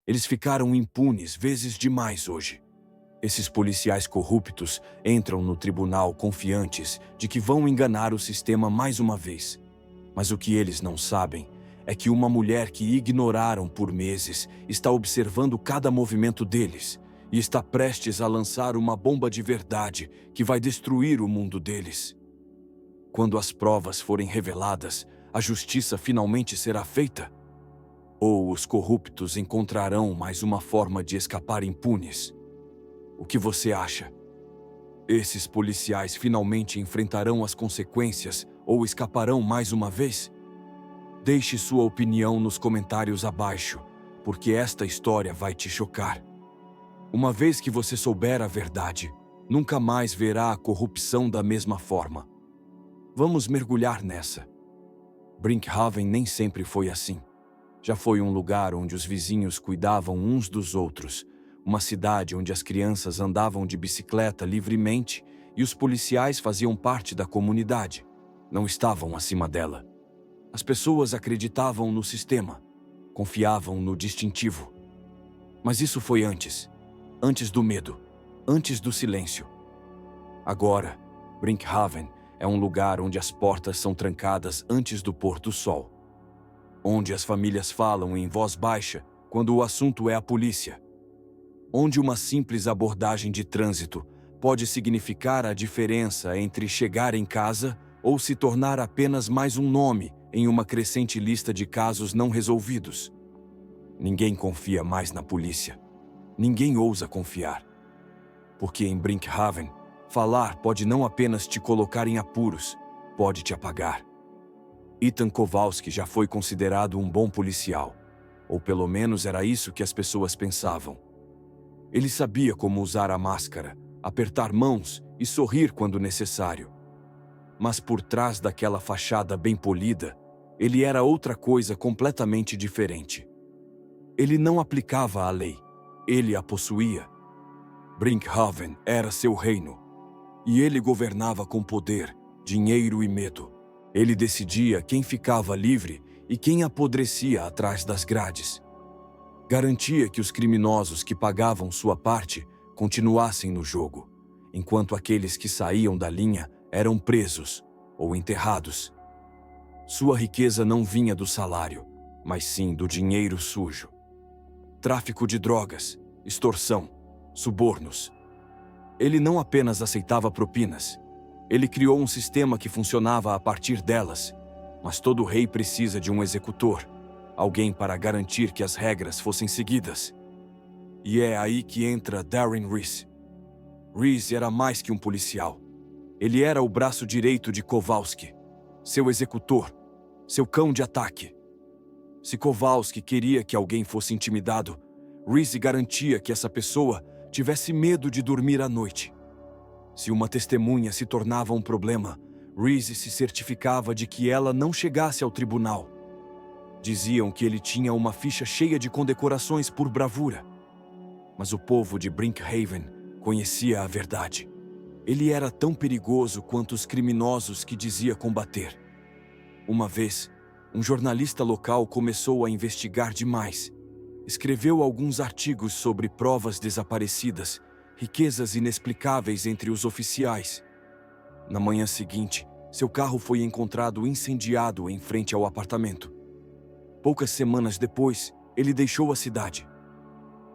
Eles ficaram impunes vezes demais hoje. Esses policiais corruptos entram no tribunal confiantes de que vão enganar o sistema mais uma vez. Mas o que eles não sabem é que uma mulher que ignoraram por meses está observando cada movimento deles e está prestes a lançar uma bomba de verdade que vai destruir o mundo deles. Quando as provas forem reveladas, a justiça finalmente será feita? Ou os corruptos encontrarão mais uma forma de escapar impunes? O que você acha? Esses policiais finalmente enfrentarão as consequências ou escaparão mais uma vez? Deixe sua opinião nos comentários abaixo, porque esta história vai te chocar. Uma vez que você souber a verdade, nunca mais verá a corrupção da mesma forma. Vamos mergulhar nessa. Brinkhaven nem sempre foi assim. Já foi um lugar onde os vizinhos cuidavam uns dos outros, uma cidade onde as crianças andavam de bicicleta livremente e os policiais faziam parte da comunidade. Não estavam acima dela. As pessoas acreditavam no sistema, confiavam no distintivo. Mas isso foi antes do medo, antes do silêncio. Agora, Brinkhaven é um lugar onde as portas são trancadas antes do pôr do sol. Onde as famílias falam em voz baixa quando o assunto é a polícia. Onde uma simples abordagem de trânsito pode significar a diferença entre chegar em casa ou se tornar apenas mais um nome em uma crescente lista de casos não resolvidos. Ninguém confia mais na polícia. Ninguém ousa confiar. Porque em Brinkhaven, falar pode não apenas te colocar em apuros, pode te apagar. Ethan Kowalski já foi considerado um bom policial, ou pelo menos era isso que as pessoas pensavam. Ele sabia como usar a máscara, apertar mãos e sorrir quando necessário. Mas por trás daquela fachada bem polida, ele era outra coisa completamente diferente. Ele não aplicava a lei, ele a possuía. Brinkhaven era seu reino, e ele governava com poder, dinheiro e medo. Ele decidia quem ficava livre e quem apodrecia atrás das grades. Garantia que os criminosos que pagavam sua parte continuassem no jogo, enquanto aqueles que saíam da linha eram presos ou enterrados. Sua riqueza não vinha do salário, mas sim do dinheiro sujo. Tráfico de drogas, extorsão, subornos. Ele não apenas aceitava propinas. Ele criou um sistema que funcionava a partir delas. Mas todo rei precisa de um executor, alguém para garantir que as regras fossem seguidas. E é aí que entra Darren Reese. Reese era mais que um policial. Ele era o braço direito de Kowalski, seu executor, seu cão de ataque. Se Kowalski queria que alguém fosse intimidado, Reese garantia que essa pessoa tivesse medo de dormir à noite. Se uma testemunha se tornava um problema, Reese se certificava de que ela não chegasse ao tribunal. Diziam que ele tinha uma ficha cheia de condecorações por bravura. Mas o povo de Brinkhaven conhecia a verdade. Ele era tão perigoso quanto os criminosos que dizia combater. Uma vez, um jornalista local começou a investigar demais. Escreveu alguns artigos sobre provas desaparecidas, riquezas inexplicáveis entre os oficiais. Na manhã seguinte, seu carro foi encontrado incendiado em frente ao apartamento. Poucas semanas depois, ele deixou a cidade.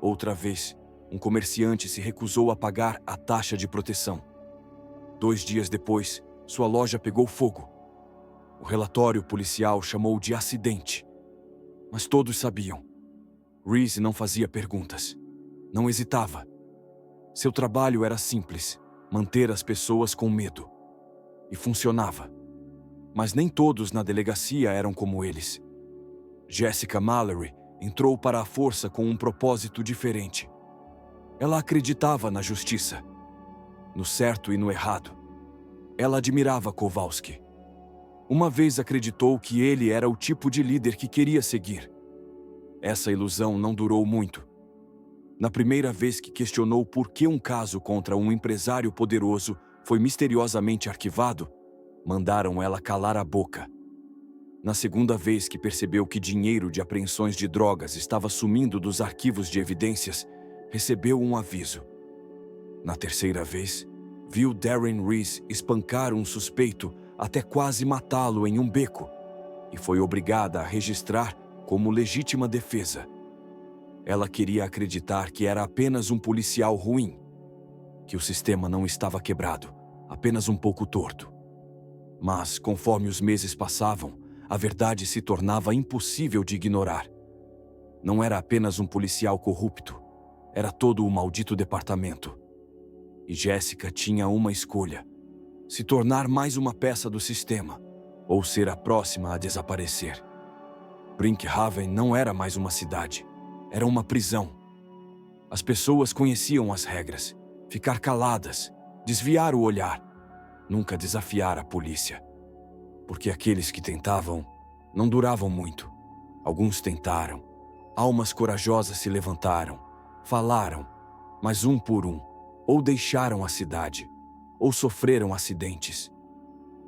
Outra vez, um comerciante se recusou a pagar a taxa de proteção. 2 dias depois, sua loja pegou fogo. O relatório policial chamou de acidente. Mas todos sabiam. Reese não fazia perguntas. Não hesitava. Seu trabalho era simples, manter as pessoas com medo. E funcionava. Mas nem todos na delegacia eram como eles. Jessica Mallory entrou para a força com um propósito diferente. Ela acreditava na justiça, no certo e no errado. Ela admirava Kowalski. Uma vez acreditou que ele era o tipo de líder que queria seguir. Essa ilusão não durou muito. Na primeira vez que questionou por que um caso contra um empresário poderoso foi misteriosamente arquivado, mandaram ela calar a boca. Na segunda vez que percebeu que dinheiro de apreensões de drogas estava sumindo dos arquivos de evidências, recebeu um aviso. Na terceira vez, viu Darren Reese espancar um suspeito até quase matá-lo em um beco e foi obrigada a registrar como legítima defesa. Ela queria acreditar que era apenas um policial ruim, que o sistema não estava quebrado, apenas um pouco torto. Mas, conforme os meses passavam, a verdade se tornava impossível de ignorar. Não era apenas um policial corrupto, era todo o maldito departamento. E Jessica tinha uma escolha: se tornar mais uma peça do sistema, ou ser a próxima a desaparecer. Brinkhaven não era mais uma cidade, era uma prisão. As pessoas conheciam as regras: ficar caladas, desviar o olhar, nunca desafiar a polícia. Porque aqueles que tentavam não duravam muito. Alguns tentaram. Almas corajosas se levantaram, falaram, mas um por um, ou deixaram a cidade, ou sofreram acidentes.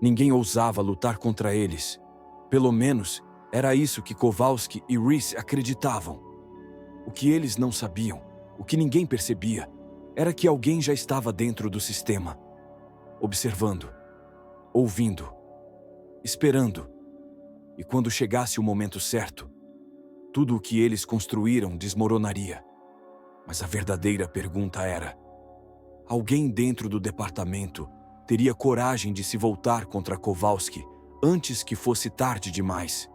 Ninguém ousava lutar contra eles. Pelo menos, era isso que Kowalski e Reese acreditavam. O que eles não sabiam, o que ninguém percebia, era que alguém já estava dentro do sistema, observando, ouvindo, esperando. E quando chegasse o momento certo, tudo o que eles construíram desmoronaria. Mas a verdadeira pergunta era: alguém dentro do departamento teria coragem de se voltar contra Kowalski antes que fosse tarde demais?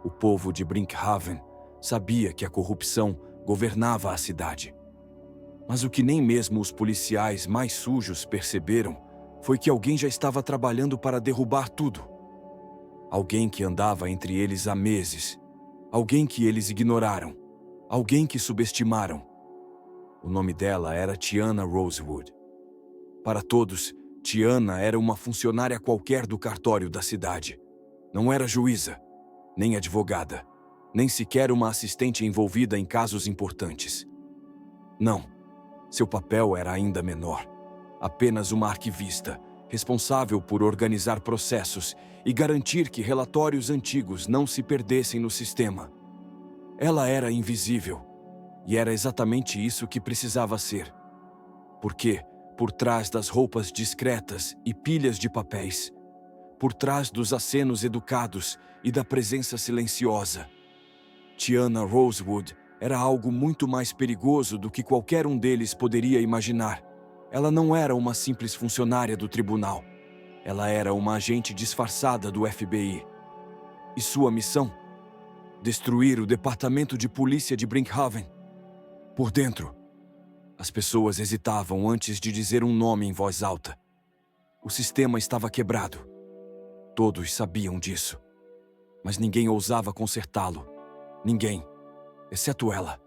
O povo de Brinkhaven sabia que a corrupção governava a cidade. Mas o que nem mesmo os policiais mais sujos perceberam foi que alguém já estava trabalhando para derrubar tudo. Alguém que andava entre eles há meses. Alguém que eles ignoraram. Alguém que subestimaram. O nome dela era Tiana Rosewood. Para todos, Tiana era uma funcionária qualquer do cartório da cidade. Não era juíza, nem advogada, nem sequer uma assistente envolvida em casos importantes. Não, seu papel era ainda menor. Apenas uma arquivista, responsável por organizar processos e garantir que relatórios antigos não se perdessem no sistema. Ela era invisível, e era exatamente isso que precisava ser. Porque, por trás das roupas discretas e pilhas de papéis, por trás dos acenos educados e da presença silenciosa, Tiana Rosewood era algo muito mais perigoso do que qualquer um deles poderia imaginar. Ela não era uma simples funcionária do tribunal. Ela era uma agente disfarçada do FBI. E sua missão? Destruir o departamento de polícia de Brinkhaven. Por dentro, as pessoas hesitavam antes de dizer um nome em voz alta. O sistema estava quebrado. Todos sabiam disso. Mas ninguém ousava consertá-lo. Ninguém, exceto ela.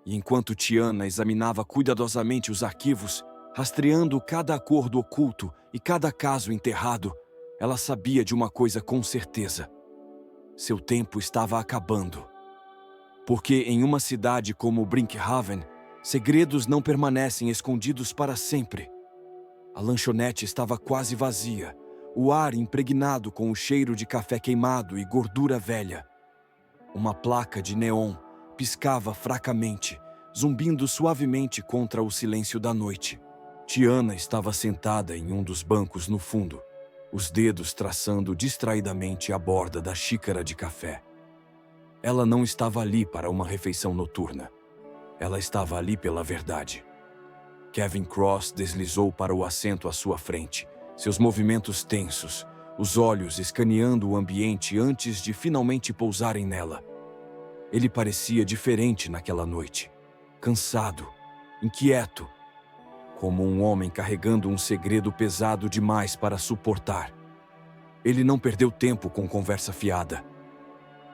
E enquanto Tiana examinava cuidadosamente os arquivos, rastreando cada acordo oculto e cada caso enterrado, ela sabia de uma coisa com certeza: seu tempo estava acabando. Porque em uma cidade como Brinkhaven, segredos não permanecem escondidos para sempre. A lanchonete estava quase vazia, o ar impregnado com o cheiro de café queimado e gordura velha. Uma placa de neon piscava fracamente, zumbindo suavemente contra o silêncio da noite. Tiana estava sentada em um dos bancos no fundo, os dedos traçando distraidamente a borda da xícara de café. Ela não estava ali para uma refeição noturna. Ela estava ali pela verdade. Kevin Cross deslizou para o assento à sua frente, seus movimentos tensos, os olhos escaneando o ambiente antes de finalmente pousarem nela. Ele parecia diferente naquela noite, cansado, inquieto, como um homem carregando um segredo pesado demais para suportar. Ele não perdeu tempo com conversa fiada.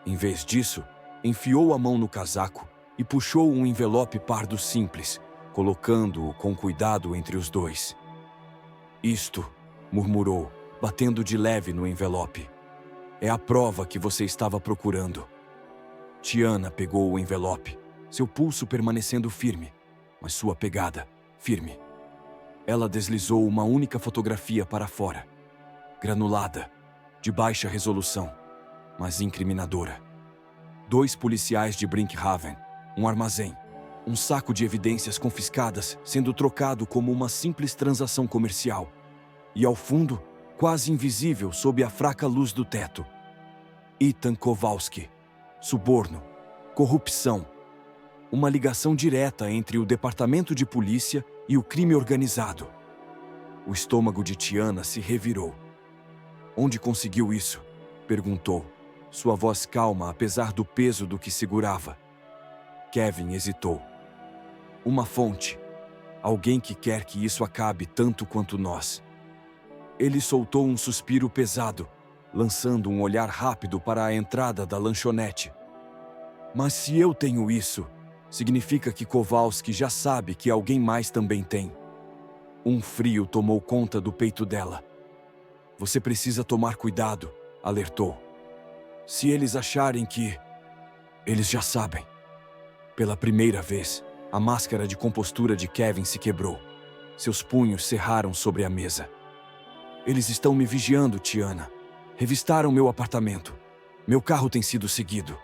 Em vez disso, enfiou a mão no casaco e puxou um envelope pardo simples, colocando-o com cuidado entre os dois. "Isto", murmurou, batendo de leve no envelope, "é a prova que você estava procurando." Tiana pegou o envelope, seu pulso permanecendo firme, mas sua pegada firme. Ela deslizou uma única fotografia para fora, granulada, de baixa resolução. mas incriminadora. 2 policiais de Brinkhaven, um armazém, um saco de evidências confiscadas sendo trocado como uma simples transação comercial. E ao fundo, quase invisível sob a fraca luz do teto, Ethan Kowalski. Suborno, corrupção. Uma ligação direta entre o departamento de polícia e o crime organizado. O estômago de Tiana se revirou. Onde conseguiu isso? Perguntou, sua voz calma apesar do peso do que segurava. Kevin hesitou. Uma fonte. Alguém que quer que isso acabe tanto quanto nós. Ele soltou um suspiro pesado, lançando um olhar rápido para a entrada da lanchonete. Mas se eu tenho isso, significa que Kowalski já sabe que alguém mais também tem. Um frio tomou conta do peito dela. Você precisa tomar cuidado, alertou. Se eles acharem que... Eles já sabem. Pela primeira vez, a máscara de compostura de Kevin se quebrou. Seus punhos cerraram sobre a mesa. Eles estão me vigiando, Tiana. Revistaram meu apartamento. Meu carro tem sido seguido.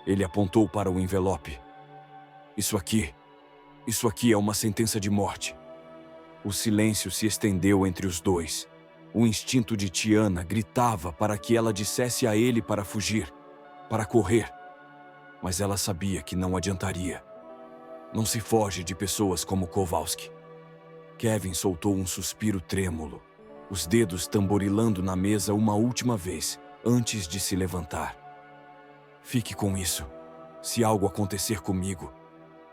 Ele apontou para o envelope. Isso aqui é uma sentença de morte. O silêncio se estendeu entre os dois. O instinto de Tiana gritava para que ela dissesse a ele para fugir, para correr. Mas ela sabia que não adiantaria. Não se foge de pessoas como Kowalski. Kevin soltou um suspiro trêmulo, os dedos tamborilando na mesa uma última vez, antes de se levantar. Fique com isso. Se algo acontecer comigo,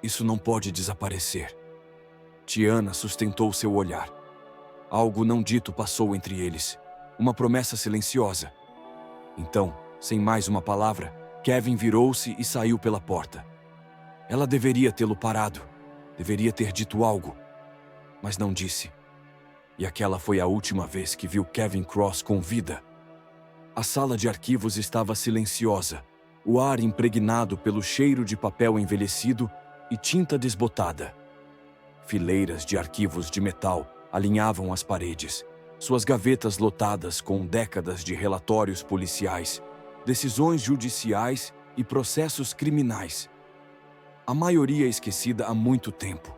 isso não pode desaparecer. Tiana sustentou seu olhar. Algo não dito passou entre eles. Uma promessa silenciosa. Então, sem mais uma palavra, Kevin virou-se e saiu pela porta. Ela deveria tê-lo parado. Deveria ter dito algo. Mas não disse. E aquela foi a última vez que viu Kevin Cross com vida. A sala de arquivos estava silenciosa, o ar impregnado pelo cheiro de papel envelhecido e tinta desbotada. Fileiras de arquivos de metal alinhavam as paredes, suas gavetas lotadas com décadas de relatórios policiais, decisões judiciais e processos criminais. A maioria esquecida há muito tempo,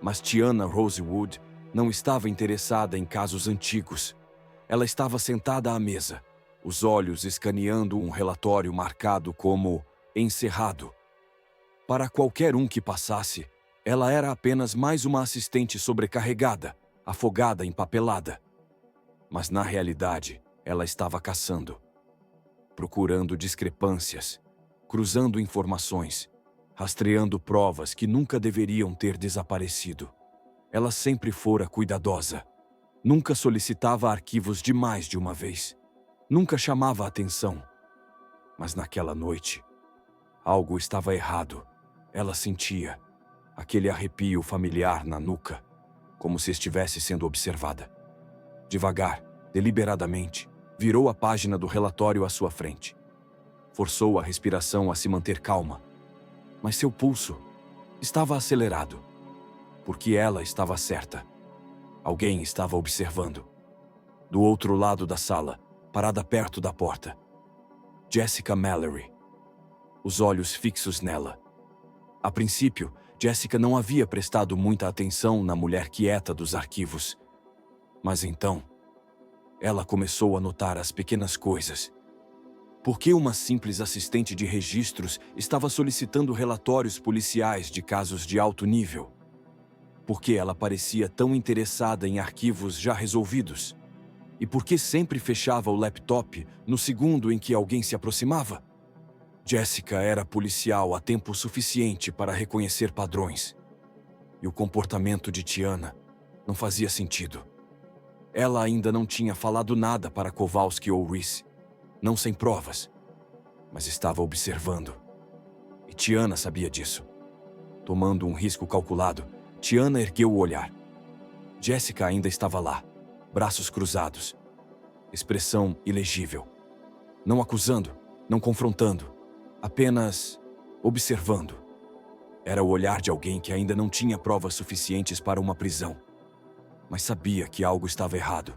mas Tiana Rosewood não estava interessada em casos antigos. Ela estava sentada à mesa, os olhos escaneando um relatório marcado como encerrado. Para qualquer um que passasse, ela era apenas mais uma assistente sobrecarregada, afogada em papelada. Mas na realidade, ela estava caçando, procurando discrepâncias, cruzando informações, rastreando provas que nunca deveriam ter desaparecido. Ela sempre fora cuidadosa. Nunca solicitava arquivos de mais de uma vez. Nunca chamava a atenção. Mas naquela noite, algo estava errado. Ela sentia aquele arrepio familiar na nuca, como se estivesse sendo observada. Devagar, deliberadamente, virou a página do relatório à sua frente. Forçou a respiração a se manter calma. Mas seu pulso estava acelerado. Porque ela estava certa. Alguém estava observando. Do outro lado da sala, parada perto da porta, Jessica Mallory. Os olhos fixos nela. A princípio, Jessica não havia prestado muita atenção na mulher quieta dos arquivos. Mas então, ela começou a notar as pequenas coisas. Por que uma simples assistente de registros estava solicitando relatórios policiais de casos de alto nível? Por que ela parecia tão interessada em arquivos já resolvidos? E por que sempre fechava o laptop no segundo em que alguém se aproximava? Jessica era policial há tempo suficiente para reconhecer padrões. E o comportamento de Tiana não fazia sentido. Ela ainda não tinha falado nada para Kowalski ou Reese, não sem provas, mas estava observando. E Tiana sabia disso. Tomando um risco calculado, Tiana ergueu o olhar. Jessica ainda estava lá, braços cruzados. Expressão ilegível. Não acusando, não confrontando, apenas observando. Era o olhar de alguém que ainda não tinha provas suficientes para uma prisão, mas sabia que algo estava errado.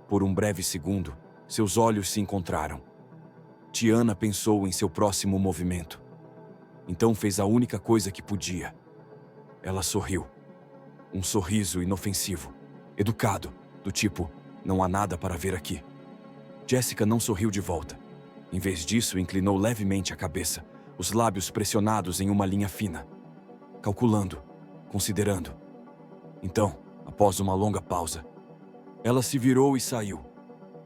Por um breve segundo, seus olhos se encontraram. Tiana pensou em seu próximo movimento. Então fez a única coisa que podia. Ela sorriu. Um sorriso inofensivo, educado, do tipo, não há nada para ver aqui. Jessica não sorriu de volta. Em vez disso, inclinou levemente a cabeça, os lábios pressionados em uma linha fina. Calculando, considerando. Então, após uma longa pausa, ela se virou e saiu,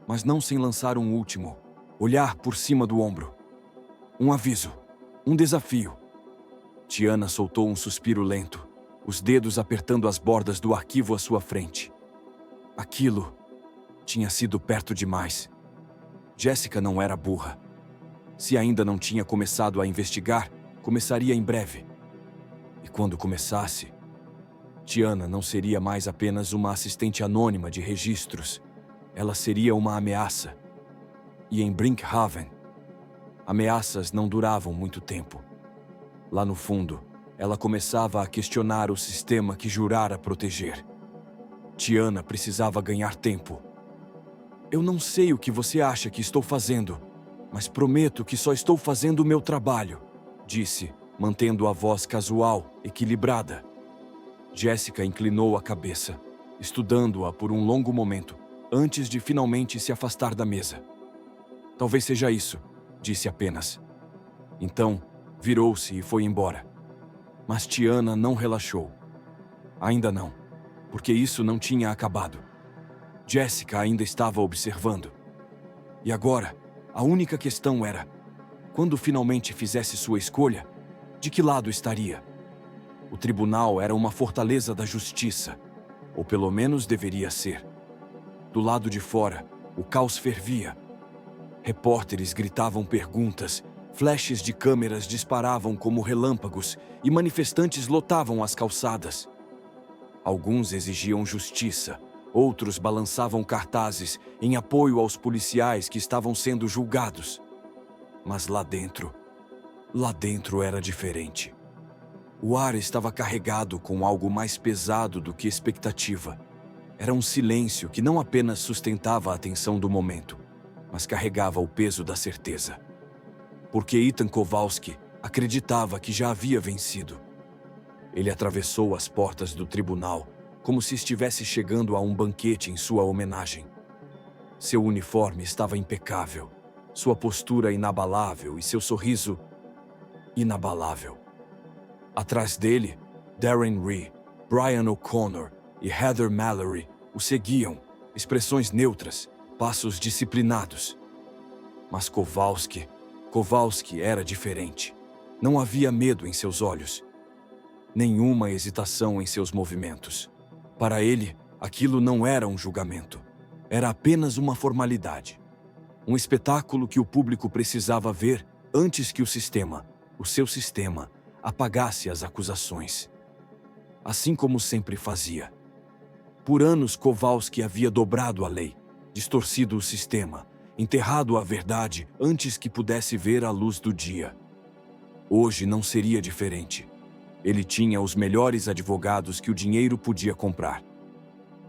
mas não sem lançar um último olhar por cima do ombro. Um aviso, um desafio. Tiana soltou um suspiro lento, os dedos apertando as bordas do arquivo à sua frente. Aquilo tinha sido perto demais. Jessica não era burra. Se ainda não tinha começado a investigar, começaria em breve. E quando começasse, Tiana não seria mais apenas uma assistente anônima de registros. Ela seria uma ameaça. E em Brinkhaven, ameaças não duravam muito tempo. Lá no fundo, ela começava a questionar o sistema que jurara proteger. Tiana precisava ganhar tempo. Eu não sei o que você acha que estou fazendo, mas prometo que só estou fazendo o meu trabalho, disse, mantendo a voz casual, equilibrada. Jessica inclinou a cabeça, estudando-a por um longo momento, antes de finalmente se afastar da mesa. Talvez seja isso, disse apenas. Então, virou-se e foi embora. Mas Tiana não relaxou. Ainda não, porque isso não tinha acabado. Jessica ainda estava observando. E agora, a única questão era, quando finalmente fizesse sua escolha, de que lado estaria? O tribunal era uma fortaleza da justiça, ou pelo menos deveria ser. Do lado de fora, o caos fervia. Repórteres gritavam perguntas, flashes de câmeras disparavam como relâmpagos e manifestantes lotavam as calçadas. Alguns exigiam justiça, outros balançavam cartazes em apoio aos policiais que estavam sendo julgados. Mas lá dentro era diferente. O ar estava carregado com algo mais pesado do que expectativa. Era um silêncio que não apenas sustentava a atenção do momento, mas carregava o peso da certeza. Porque Ethan Kowalski acreditava que já havia vencido. Ele atravessou as portas do tribunal como se estivesse chegando a um banquete em sua homenagem. Seu uniforme estava impecável, sua postura inabalável e seu sorriso inabalável. Atrás dele, Darren Ree, Brian O'Connor e Heather Mallory o seguiam, expressões neutras, passos disciplinados. Mas Kowalski era diferente. Não havia medo em seus olhos. Nenhuma hesitação em seus movimentos. Para ele, aquilo não era um julgamento. Era apenas uma formalidade. Um espetáculo que o público precisava ver antes que o seu sistema, apagasse as acusações. Assim como sempre fazia. Por anos, Kowalski havia dobrado a lei, distorcido o sistema, enterrado a verdade antes que pudesse ver a luz do dia. Hoje não seria diferente. Ele tinha os melhores advogados que o dinheiro podia comprar.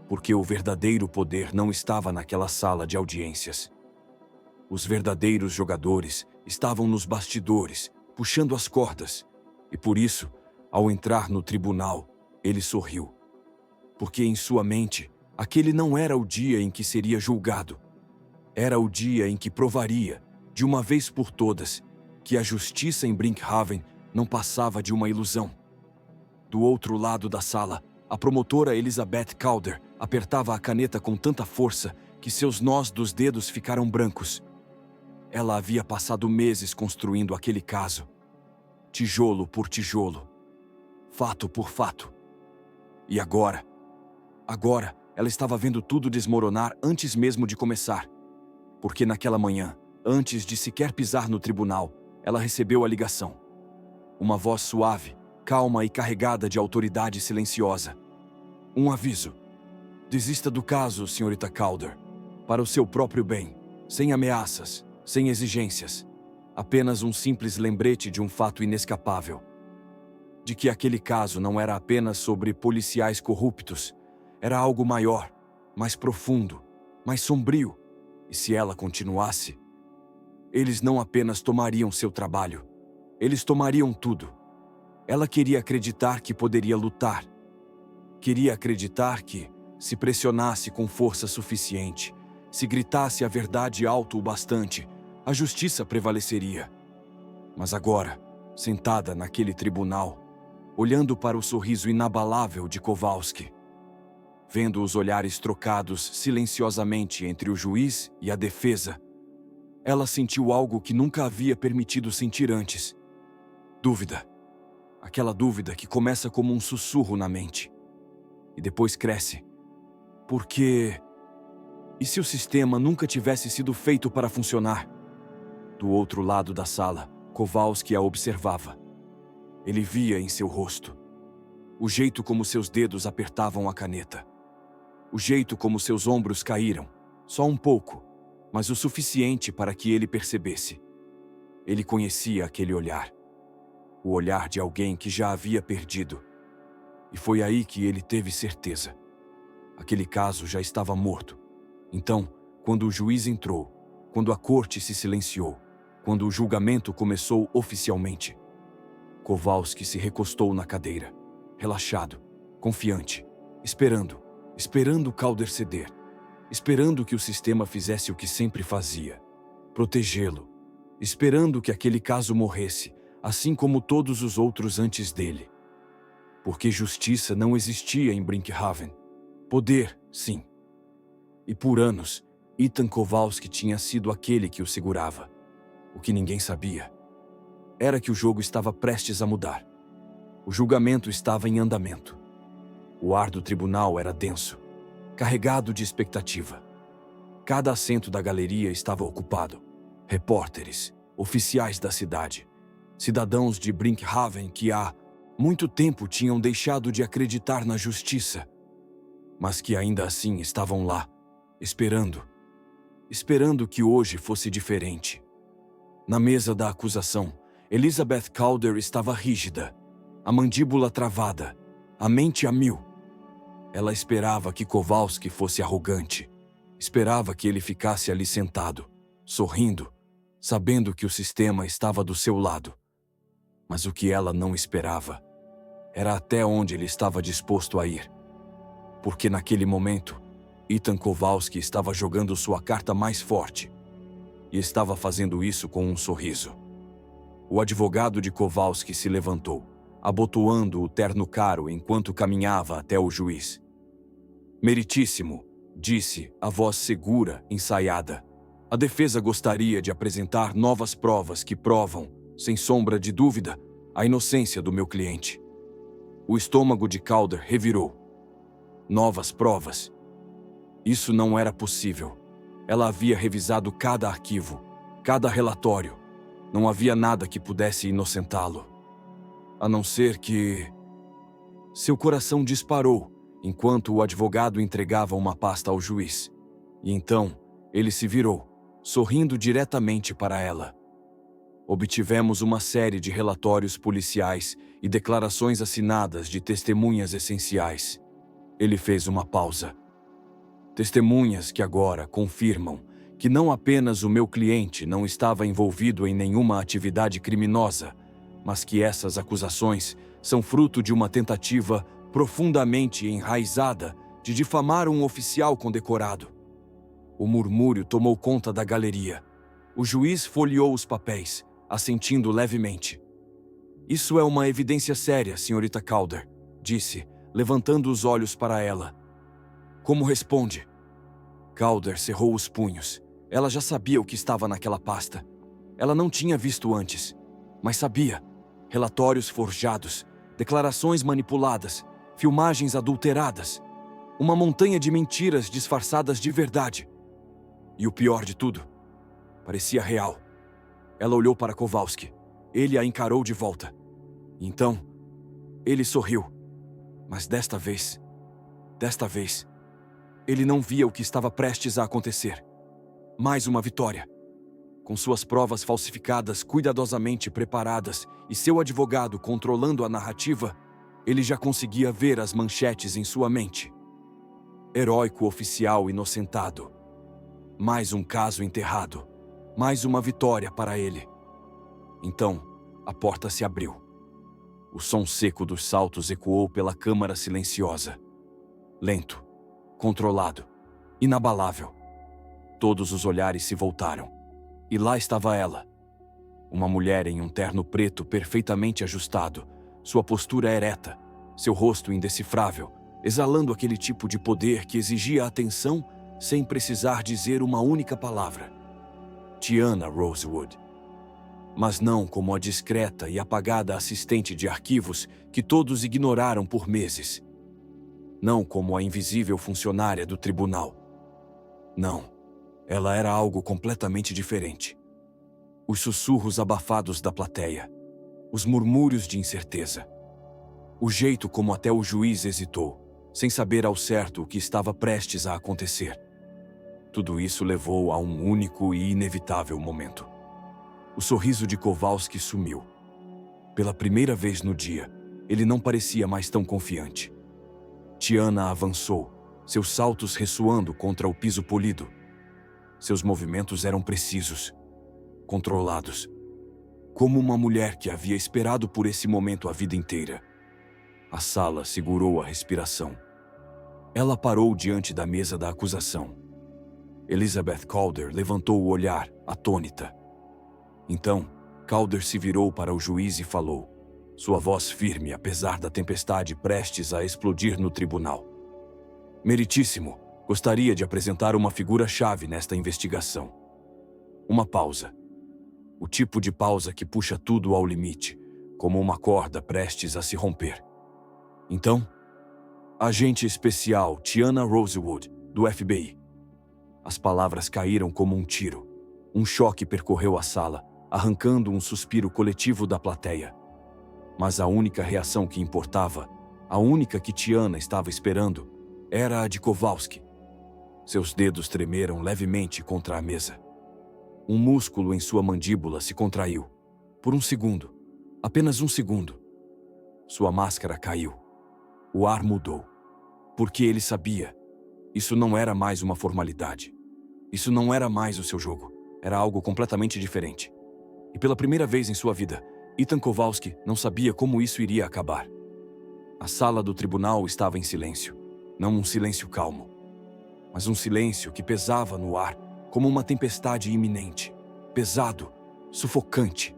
Porque o verdadeiro poder não estava naquela sala de audiências. Os verdadeiros jogadores estavam nos bastidores, puxando as cordas. E por isso, ao entrar no tribunal, ele sorriu. Porque em sua mente, aquele não era o dia em que seria julgado. Era o dia em que provaria, de uma vez por todas, que a justiça em Brinkhaven não passava de uma ilusão. Do outro lado da sala, a promotora Elizabeth Calder apertava a caneta com tanta força que seus nós dos dedos ficaram brancos. Ela havia passado meses construindo aquele caso. Tijolo por tijolo. Fato por fato. E agora ela estava vendo tudo desmoronar antes mesmo de começar. Porque naquela manhã, antes de sequer pisar no tribunal, ela recebeu a ligação. Uma voz suave, calma e carregada de autoridade silenciosa. Um aviso. Desista do caso, senhorita Calder. Para o seu próprio bem. Sem ameaças, sem exigências. Apenas um simples lembrete de um fato inescapável. De que aquele caso não era apenas sobre policiais corruptos. Era algo maior, mais profundo, mais sombrio. E se ela continuasse, Eles não apenas tomariam seu trabalho, eles tomariam tudo. Ela queria acreditar que poderia lutar. Queria acreditar que, se pressionasse com força suficiente, se gritasse a verdade alto o bastante, a justiça prevaleceria. Mas agora, sentada naquele tribunal, olhando para o sorriso inabalável de Kowalski, vendo os olhares trocados silenciosamente entre o juiz e a defesa, ela sentiu algo que nunca havia permitido sentir antes. Dúvida. Aquela dúvida que começa como um sussurro na mente e depois cresce. Porque... E se o sistema nunca tivesse sido feito para funcionar? Do outro lado da sala, Kowalski a observava. Ele via em seu rosto o jeito como seus dedos apertavam a caneta. O jeito como seus ombros caíram, só um pouco, mas o suficiente para que ele percebesse. Ele conhecia aquele olhar. O olhar de alguém que já havia perdido. E foi aí que ele teve certeza. Aquele caso já estava morto. Então, quando o juiz entrou, quando a corte se silenciou, quando o julgamento começou oficialmente, Kowalski se recostou na cadeira, relaxado, confiante, esperando Calder ceder, esperando que o sistema fizesse o que sempre fazia, protegê-lo, esperando que aquele caso morresse, assim como todos os outros antes dele. Porque justiça não existia em Brinkhaven. Poder, sim. E por anos, Ethan Kowalski tinha sido aquele que o segurava. O que ninguém sabia era que o jogo estava prestes a mudar. O julgamento estava em andamento. O ar do tribunal era denso, carregado de expectativa. Cada assento da galeria estava ocupado. Repórteres, oficiais da cidade, cidadãos de Brinkhaven que há muito tempo tinham deixado de acreditar na justiça, mas que ainda assim estavam lá, esperando que hoje fosse diferente. Na mesa da acusação, Elizabeth Calder estava rígida, a mandíbula travada, a mente a mil. Ela esperava que Kowalski fosse arrogante, esperava que ele ficasse ali sentado, sorrindo, sabendo que o sistema estava do seu lado. Mas o que ela não esperava era até onde ele estava disposto a ir. Porque naquele momento, Ethan Kowalski estava jogando sua carta mais forte. E estava fazendo isso com um sorriso. O advogado de Kowalski se levantou, abotoando o terno caro enquanto caminhava até o juiz. Meritíssimo, disse, a voz segura, ensaiada. A defesa gostaria de apresentar novas provas que provam, sem sombra de dúvida, a inocência do meu cliente. O estômago de Calder revirou. Novas provas. Isso não era possível. Ela havia revisado cada arquivo, cada relatório. Não havia nada que pudesse inocentá-lo. A não ser que... Seu coração disparou enquanto o advogado entregava uma pasta ao juiz. E então, ele se virou, sorrindo diretamente para ela. Obtivemos uma série de relatórios policiais e declarações assinadas de testemunhas essenciais. Ele fez uma pausa. Testemunhas que agora confirmam que não apenas o meu cliente não estava envolvido em nenhuma atividade criminosa, mas que essas acusações são fruto de uma tentativa profundamente enraizada de difamar um oficial condecorado. O murmúrio tomou conta da galeria. O juiz folheou os papéis, assentindo levemente. Isso é uma evidência séria, senhorita Calder, disse, levantando os olhos para ela. Como responde? Calder cerrou os punhos. Ela já sabia o que estava naquela pasta. Ela não tinha visto antes, mas sabia. Relatórios forjados, declarações manipuladas, filmagens adulteradas. Uma montanha de mentiras disfarçadas de verdade. E o pior de tudo, parecia real. Ela olhou para Kowalski. Ele a encarou de volta. Então, ele sorriu. Mas desta vez, ele não via o que estava prestes a acontecer. Mais uma vitória. Com suas provas falsificadas cuidadosamente preparadas e seu advogado controlando a narrativa, ele já conseguia ver as manchetes em sua mente. Heróico oficial inocentado. Mais um caso enterrado. Mais uma vitória para ele. Então, a porta se abriu. O som seco dos saltos ecoou pela câmara silenciosa. Lento, controlado, inabalável. Todos os olhares se voltaram. E lá estava ela. Uma mulher em um terno preto perfeitamente ajustado, sua postura ereta, seu rosto indecifrável, exalando aquele tipo de poder que exigia atenção sem precisar dizer uma única palavra. Tiana Rosewood. Mas não como a discreta e apagada assistente de arquivos que todos ignoraram por meses. Não como a invisível funcionária do tribunal. Não, ela era algo completamente diferente. Os sussurros abafados da plateia, os murmúrios de incerteza, o jeito como até o juiz hesitou, sem saber ao certo o que estava prestes a acontecer. Tudo isso levou a um único e inevitável momento. O sorriso de Kowalski sumiu. Pela primeira vez no dia, ele não parecia mais tão confiante. Tiana avançou, seus saltos ressoando contra o piso polido. Seus movimentos eram precisos, controlados. Como uma mulher que havia esperado por esse momento a vida inteira. A sala segurou a respiração. Ela parou diante da mesa da acusação. Elizabeth Calder levantou o olhar, atônita. Então, Calder se virou para o juiz e falou, sua voz firme apesar da tempestade prestes a explodir no tribunal. Meritíssimo, gostaria de apresentar uma figura-chave nesta investigação. Uma pausa. O tipo de pausa que puxa tudo ao limite, como uma corda prestes a se romper. Então, agente especial Tiana Rosewood, do FBI. As palavras caíram como um tiro. Um choque percorreu a sala, arrancando um suspiro coletivo da plateia. Mas a única reação que importava, a única que Tiana estava esperando, era a de Kowalski. Seus dedos tremeram levemente contra a mesa. Um músculo em sua mandíbula se contraiu. Por um segundo. Apenas um segundo. Sua máscara caiu. O ar mudou. Porque ele sabia. Isso não era mais uma formalidade. Isso não era mais o seu jogo. Era algo completamente diferente. E pela primeira vez em sua vida, Ethan Kowalski não sabia como isso iria acabar. A sala do tribunal estava em silêncio. Não um silêncio calmo, mas um silêncio que pesava no ar como uma tempestade iminente. Pesado, sufocante.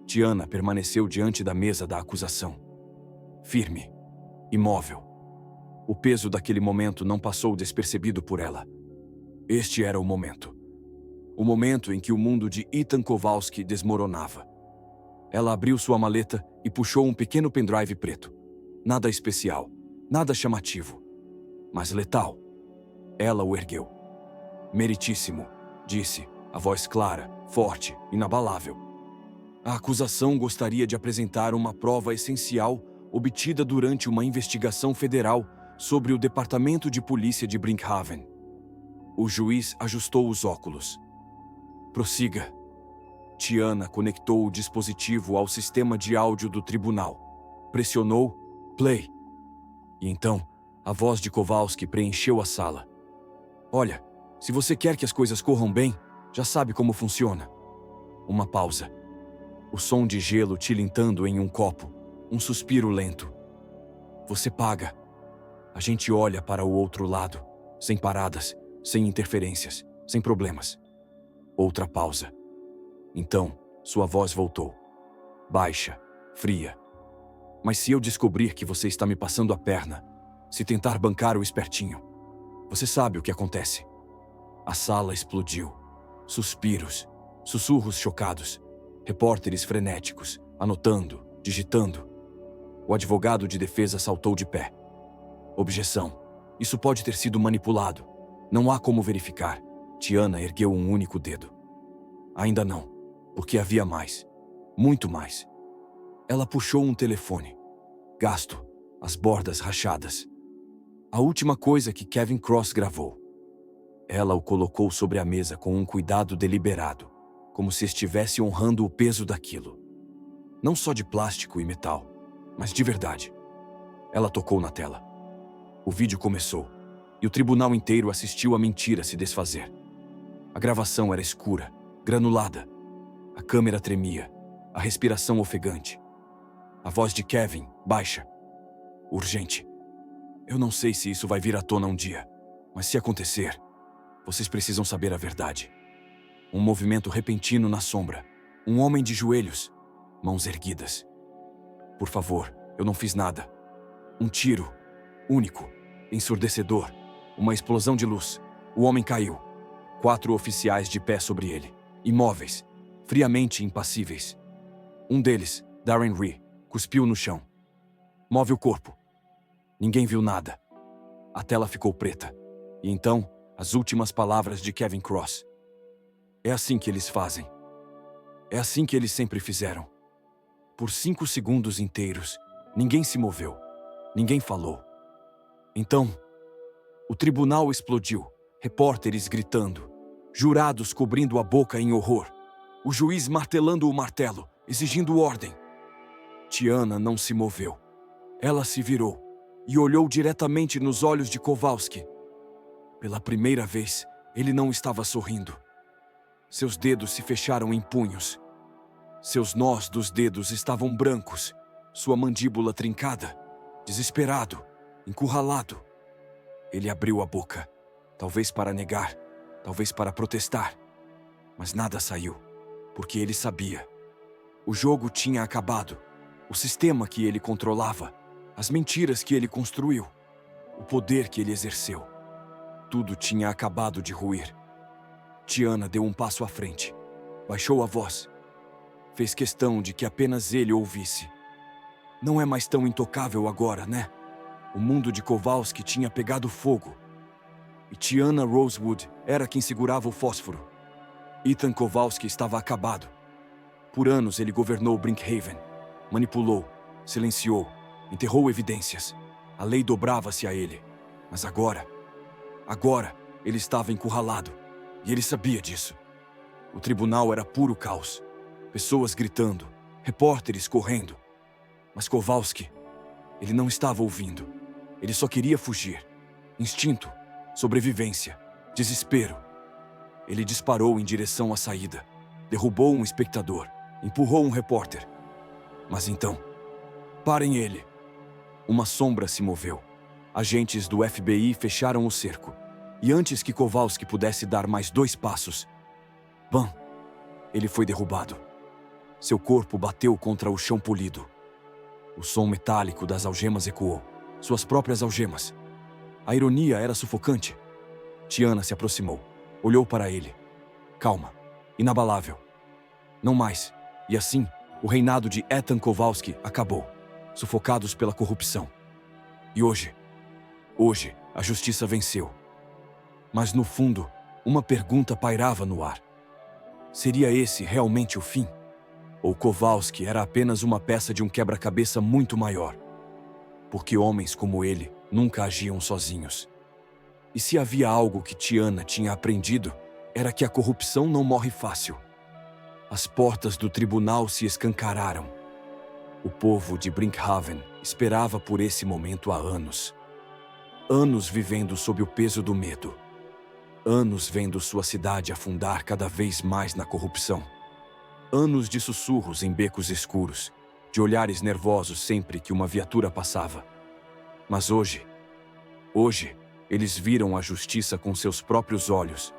Tiana permaneceu diante da mesa da acusação. Firme, imóvel. O peso daquele momento não passou despercebido por ela. Este era o momento. O momento em que o mundo de Ethan Kowalski desmoronava. Ela abriu sua maleta e puxou um pequeno pendrive preto. Nada especial, nada chamativo, mas letal. Ela o ergueu. Meritíssimo, disse, a voz clara, forte, inabalável. A acusação gostaria de apresentar uma prova essencial obtida durante uma investigação federal sobre o Departamento de Polícia de Brinkhaven. O juiz ajustou os óculos. Prossiga. Tiana conectou o dispositivo ao sistema de áudio do tribunal. Pressionou play. E então, a voz de Kowalski preencheu a sala. Olha, se você quer que as coisas corram bem, já sabe como funciona. Uma pausa. O som de gelo tilintando em um copo. Um suspiro lento. Você paga. A gente olha para o outro lado, sem paradas, sem interferências, sem problemas. Outra pausa. Então, sua voz voltou. Baixa, fria. Mas se eu descobrir que você está me passando a perna, se tentar bancar o espertinho, você sabe o que acontece. A sala explodiu. Suspiros, sussurros chocados, repórteres frenéticos, anotando, digitando. O advogado de defesa saltou de pé. Objeção. Isso pode ter sido manipulado. Não há como verificar. Tiana ergueu um único dedo. Ainda não, porque havia mais. Muito mais. Ela puxou um telefone. Gasto. As bordas rachadas. A última coisa que Kevin Cross gravou. Ela o colocou sobre a mesa com um cuidado deliberado, como se estivesse honrando o peso daquilo. Não só de plástico e metal, mas de verdade. Ela tocou na tela. O vídeo começou, e o tribunal inteiro assistiu a mentira se desfazer. A gravação era escura, granulada. A câmera tremia, a respiração ofegante. A voz de Kevin, baixa. Urgente. Eu não sei se isso vai vir à tona um dia, mas se acontecer, vocês precisam saber a verdade. Um movimento repentino na sombra. Um homem de joelhos, mãos erguidas. Por favor, eu não fiz nada. Um tiro, único, ensurdecedor. Uma explosão de luz. O homem caiu. 4 oficiais de pé sobre ele, imóveis, friamente impassíveis. Um deles, Darren Ree, cuspiu no chão. Move o corpo. Ninguém viu nada. A tela ficou preta. E então, as últimas palavras de Kevin Cross. É assim que eles fazem. É assim que eles sempre fizeram. Por 5 segundos inteiros, ninguém se moveu. Ninguém falou. Então, o tribunal explodiu. Repórteres gritando. Jurados cobrindo a boca em horror. O juiz martelando o martelo, exigindo ordem. Tiana não se moveu. Ela se virou e olhou diretamente nos olhos de Kowalski. Pela primeira vez, ele não estava sorrindo. Seus dedos se fecharam em punhos. Seus nós dos dedos estavam brancos, sua mandíbula trincada, desesperado, encurralado. Ele abriu a boca, talvez para negar, talvez para protestar, mas nada saiu, porque ele sabia. O jogo tinha acabado, o sistema que ele controlava, as mentiras que ele construiu, o poder que ele exerceu. Tudo tinha acabado de ruir. Tiana deu um passo à frente, baixou a voz. Fez questão de que apenas ele ouvisse. Não é mais tão intocável agora, né? O mundo de Kowalski tinha pegado fogo. E Tiana Rosewood era quem segurava o fósforo. Ethan Kowalski estava acabado. Por anos ele governou Brinkhaven. Manipulou, silenciou, enterrou evidências. A lei dobrava-se a ele. Mas agora ele estava encurralado. E ele sabia disso. O tribunal era puro caos. Pessoas gritando, repórteres correndo. Mas Kowalski, ele não estava ouvindo. Ele só queria fugir. Instinto, sobrevivência, desespero. Ele disparou em direção à saída. Derrubou um espectador. Empurrou um repórter. Mas então, parem ele. Uma sombra se moveu. Agentes do FBI fecharam o cerco. E antes que Kowalski pudesse dar mais 2 passos, bam! Ele foi derrubado. Seu corpo bateu contra o chão polido. O som metálico das algemas ecoou. Suas próprias algemas. A ironia era sufocante. Tiana se aproximou. Olhou para ele. Calma. Inabalável. Não mais. E assim, o reinado de Ethan Kowalski acabou. Sufocados pela corrupção. E hoje, a justiça venceu. Mas no fundo, uma pergunta pairava no ar. Seria esse realmente o fim? Ou Kowalski era apenas uma peça de um quebra-cabeça muito maior? Porque homens como ele nunca agiam sozinhos. E se havia algo que Tiana tinha aprendido, era que a corrupção não morre fácil. As portas do tribunal se escancararam. O povo de Brinkhaven esperava por esse momento há anos. Anos vivendo sob o peso do medo. Anos vendo sua cidade afundar cada vez mais na corrupção. Anos de sussurros em becos escuros, de olhares nervosos sempre que uma viatura passava. Mas hoje, eles viram a justiça com seus próprios olhos.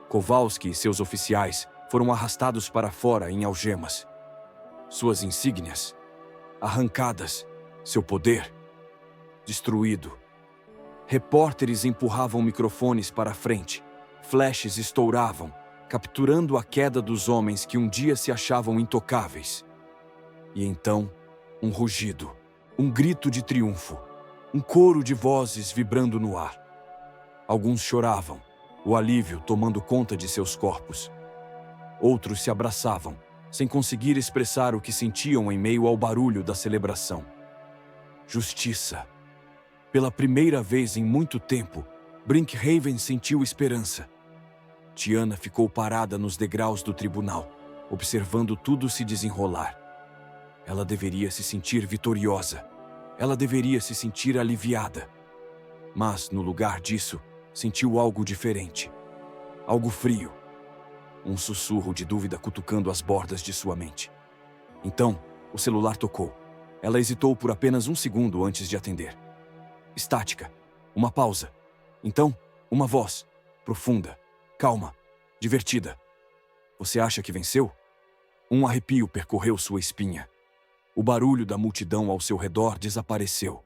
Kowalski e seus oficiais foram arrastados para fora em algemas. Suas insígnias, arrancadas, seu poder, destruído. Repórteres empurravam microfones para a frente, flashes estouravam, capturando a queda dos homens que um dia se achavam intocáveis. E então, um rugido, um grito de triunfo, um coro de vozes vibrando no ar. Alguns choravam, o alívio tomando conta de seus corpos. Outros se abraçavam, sem conseguir expressar o que sentiam em meio ao barulho da celebração. Justiça. Pela primeira vez em muito tempo, Brinkhaven sentiu esperança. Tiana ficou parada nos degraus do tribunal, observando tudo se desenrolar. Ela deveria se sentir vitoriosa. Ela deveria se sentir aliviada. Mas, no lugar disso, sentiu algo diferente. Algo frio. um sussurro de dúvida cutucando as bordas de sua mente. Então, o celular tocou. Ela hesitou por apenas um segundo antes de atender. Estática. Uma pausa. Então, uma voz. Profunda. Calma. Divertida. Você acha que venceu? Um arrepio percorreu sua espinha. O barulho da multidão ao seu redor desapareceu.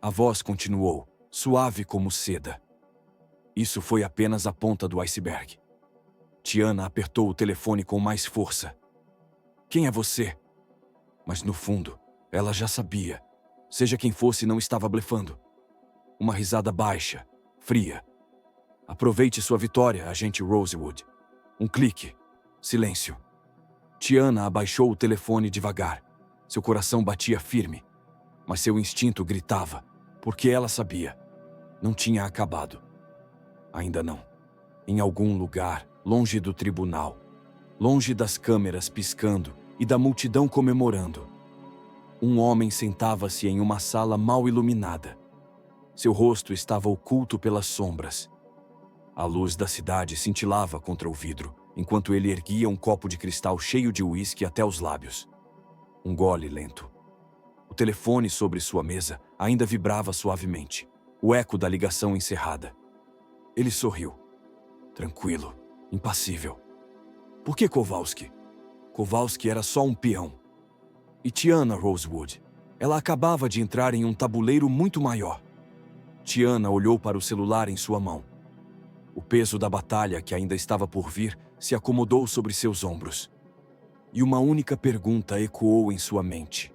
A voz continuou, suave como seda. Isso foi apenas a ponta do iceberg. Tiana apertou o telefone com mais força. Quem é você? Mas no fundo, ela já sabia. Seja quem fosse, não estava blefando. Uma risada baixa, fria. Aproveite sua vitória, agente Rosewood. Um clique. Silêncio. Tiana abaixou o telefone devagar. Seu coração batia firme. Mas seu instinto gritava, porque ela sabia. Não tinha acabado. Ainda não. Em algum lugar, longe do tribunal. Longe das câmeras piscando e da multidão comemorando. Um homem sentava-se em uma sala mal iluminada. Seu rosto estava oculto pelas sombras. A luz da cidade cintilava contra o vidro, enquanto ele erguia um copo de cristal cheio de uísque até os lábios. Um gole lento. O telefone sobre sua mesa ainda vibrava suavemente, o eco da ligação encerrada. Ele sorriu. Tranquilo, impassível. Por que Kowalski? Kowalski era só um peão. E Tiana Rosewood? Ela acabava de entrar em um tabuleiro muito maior. Tiana olhou para o celular em sua mão. O peso da batalha que ainda estava por vir se acomodou sobre seus ombros. E uma única pergunta ecoou em sua mente.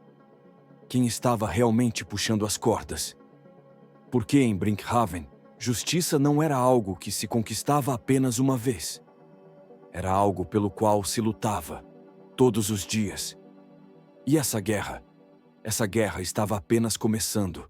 Quem estava realmente puxando as cordas? Porque em Brinkhaven, justiça não era algo que se conquistava apenas uma vez. Era algo pelo qual se lutava, todos os dias. E essa guerra estava apenas começando.